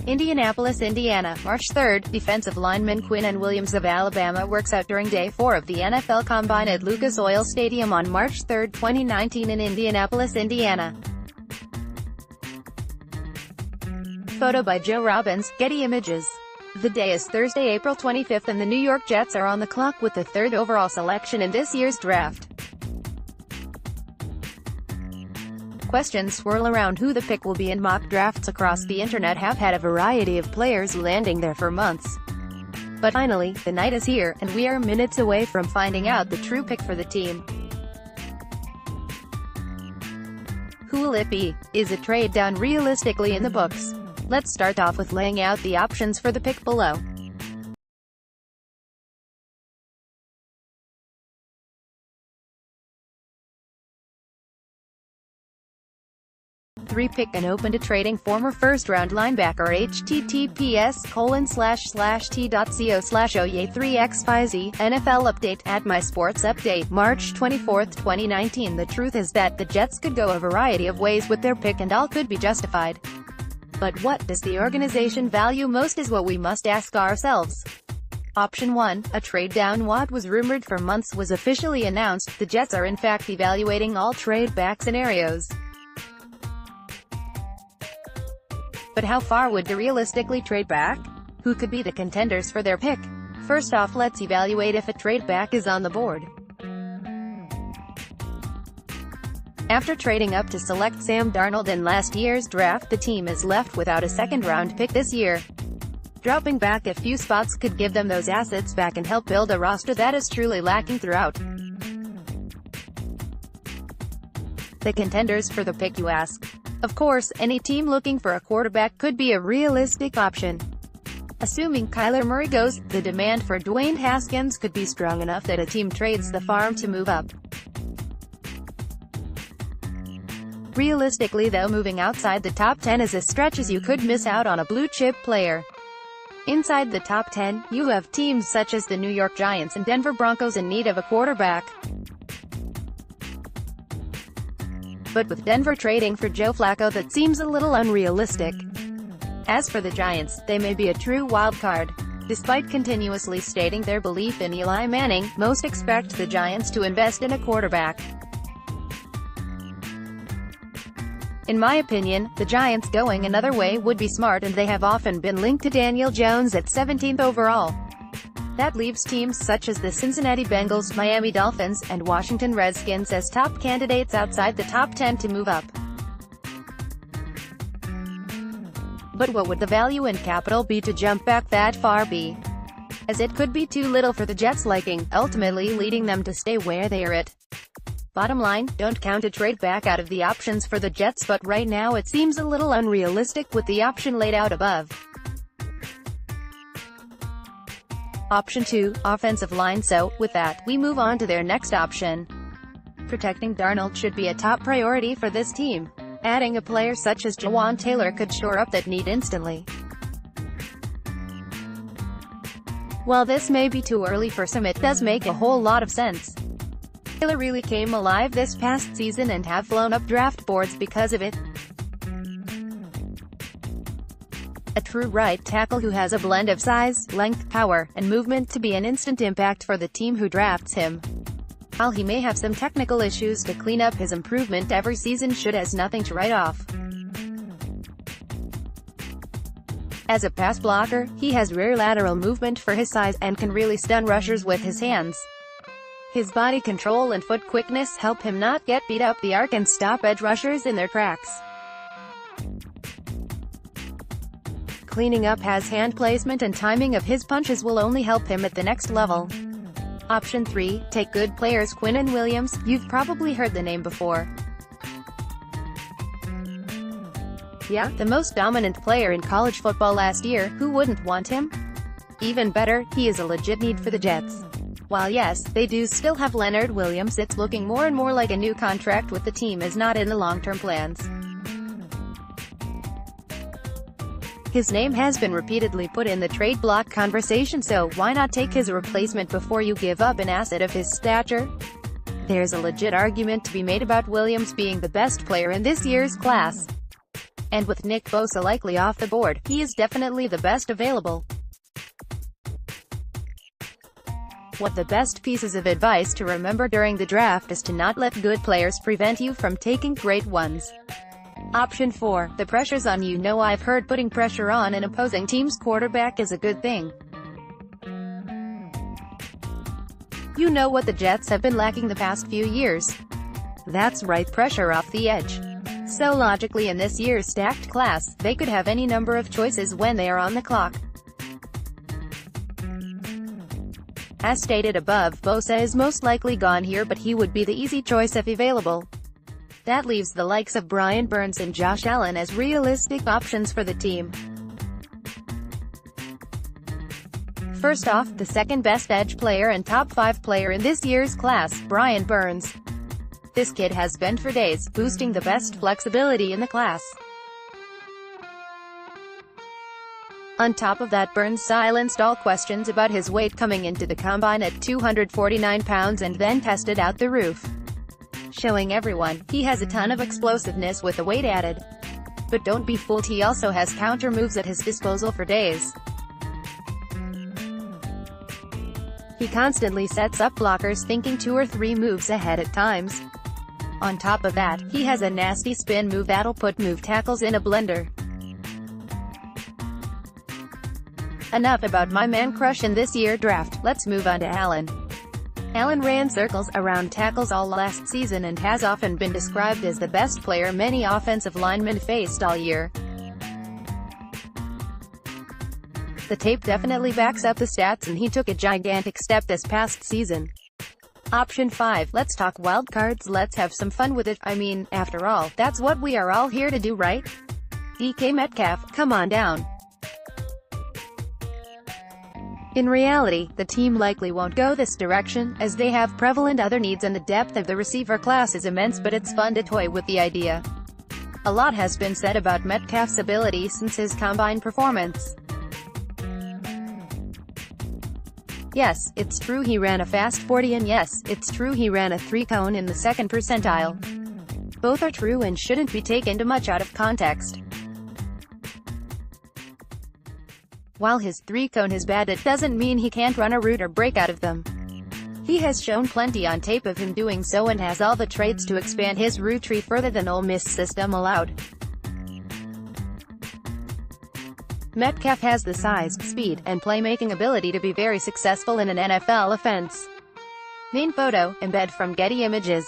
Indianapolis, Indiana, March 3. Defensive lineman Quinnen Williams of Alabama works out during Day 4 of the NFL Combine at Lucas Oil Stadium on March 3, 2019 in Indianapolis, Indiana. Photo by Joe Robbins, Getty Images. The day is Thursday, April 25, and the New York Jets are on the clock with the third overall selection in this year's draft. Questions swirl around who the pick will be, and mock drafts across the internet have had a variety of players landing there for months. But finally, the night is here, and we are minutes away from finding out the true pick for the team. Who will it be? Is a trade down realistically in the books? Let's start off with laying out the options for the pick below. 3. Pick and open to trading former first-round linebacker. https://t.co/oye3xyz NFL update at My Sports Update, March 24, 2019. The truth is that the Jets could go a variety of ways with their pick, and all could be justified. But what does the organization value most is what we must ask ourselves. Option 1, a trade down. What was rumored for months was officially announced. The Jets are in fact evaluating all trade-back scenarios. But how far would they realistically trade back? Who could be the contenders for their pick? First off, let's evaluate if a trade back is on the board. After trading up to select Sam Darnold in last year's draft, the team is left without a second-round pick this year. Dropping back a few spots could give them those assets back and help build a roster that is truly lacking throughout. The contenders for the pick, you ask? Of course, any team looking for a quarterback could be a realistic option. Assuming Kyler Murray goes, the demand for Dwayne Haskins could be strong enough that a team trades the farm to move up. Realistically though, moving outside the top 10 is a stretch, as you could miss out on a blue-chip player. Inside the top 10, you have teams such as the New York Giants and Denver Broncos in need of a quarterback. But with Denver trading for Joe Flacco, that seems a little unrealistic. As for the Giants, they may be a true wild card. Despite continuously stating their belief in Eli Manning, most expect the Giants to invest in a quarterback. In my opinion, the Giants going another way would be smart, and they have often been linked to Daniel Jones at 17th overall. That leaves teams such as the Cincinnati Bengals, Miami Dolphins, and Washington Redskins as top candidates outside the top 10 to move up. But what would the value in capital be to jump back that far be? As it could be too little for the Jets' liking, ultimately leading them to stay where they are at. Bottom line, don't count a trade back out of the options for the Jets, but right now it seems a little unrealistic with the option laid out above. Option 2, offensive line. So, with that, we move on to their next option. Protecting Darnold should be a top priority for this team. Adding a player such as Jawan Taylor could shore up that need instantly. While this may be too early for some, it does make a whole lot of sense. Taylor really came alive this past season and have blown up draft boards because of it. A true right tackle who has a blend of size, length, power, and movement to be an instant impact for the team who drafts him. While he may have some technical issues to clean up, his improvement every season should has nothing to write off. As a pass blocker, he has rare lateral movement for his size, and can really stun rushers with his hands. His body control and foot quickness help him not get beat up the arc and stop edge rushers in their tracks. Cleaning up his hand placement and timing of his punches will only help him at the next level. Option 3, take good players. Quinnen Williams, you've probably heard the name before. Yeah, the most dominant player in college football last year. Who wouldn't want him? Even better, he is a legit need for the Jets. While yes, they do still have Leonard Williams, it's looking more and more like a new contract with the team is not in the long-term plans. His name has been repeatedly put in the trade block conversation, so why not take his replacement before you give up an asset of his stature? There's a legit argument to be made about Williams being the best player in this year's class. And with Nick Bosa likely off the board, he is definitely the best available. One of the best pieces of advice to remember during the draft is to not let good players prevent you from taking great ones. Option 4. The pressure's on you. No, I've heard putting pressure on an opposing team's quarterback is a good thing. You know what the Jets have been lacking the past few years? That's right, pressure off the edge. So logically in this year's stacked class, they could have any number of choices when they are on the clock. As stated above, Bosa is most likely gone here, but he would be the easy choice if available. That leaves the likes of Brian Burns and Josh Allen as realistic options for the team. First off, the second best edge player and top 5 player in this year's class, Brian Burns. This kid has been for days, boosting the best flexibility in the class. On top of that, Burns silenced all questions about his weight coming into the combine at 249 pounds and then tested out the roof, showing everyone he has a ton of explosiveness with the weight added. But don't be fooled, he also has counter moves at his disposal for days. He constantly sets up blockers thinking 2 or 3 moves ahead at times. On top of that, he has a nasty spin move that'll put move tackles in a blender. Enough about my man crush in this year's draft, let's move on to Allen. Allen ran circles around tackles all last season and has often been described as the best player many offensive linemen faced all year. The tape definitely backs up the stats, and he took a gigantic step this past season. Option 5. Let's talk wildcards. Let's have some fun with it. I mean, after all, that's what we are all here to do, right? DK Metcalf, come on down. In reality, the team likely won't go this direction, as they have prevalent other needs and the depth of the receiver class is immense, but it's fun to toy with the idea. A lot has been said about Metcalf's ability since his combine performance. Yes, it's true he ran a fast 40, and yes, it's true he ran a 3-cone in the 2nd percentile. Both are true and shouldn't be taken too much out of context. While his 3-cone is bad, it doesn't mean he can't run a route or break out of them. He has shown plenty on tape of him doing so and has all the traits to expand his route tree further than Ole Miss system allowed. Metcalf has the size, speed, and playmaking ability to be very successful in an NFL offense. Main photo, embed from Getty Images.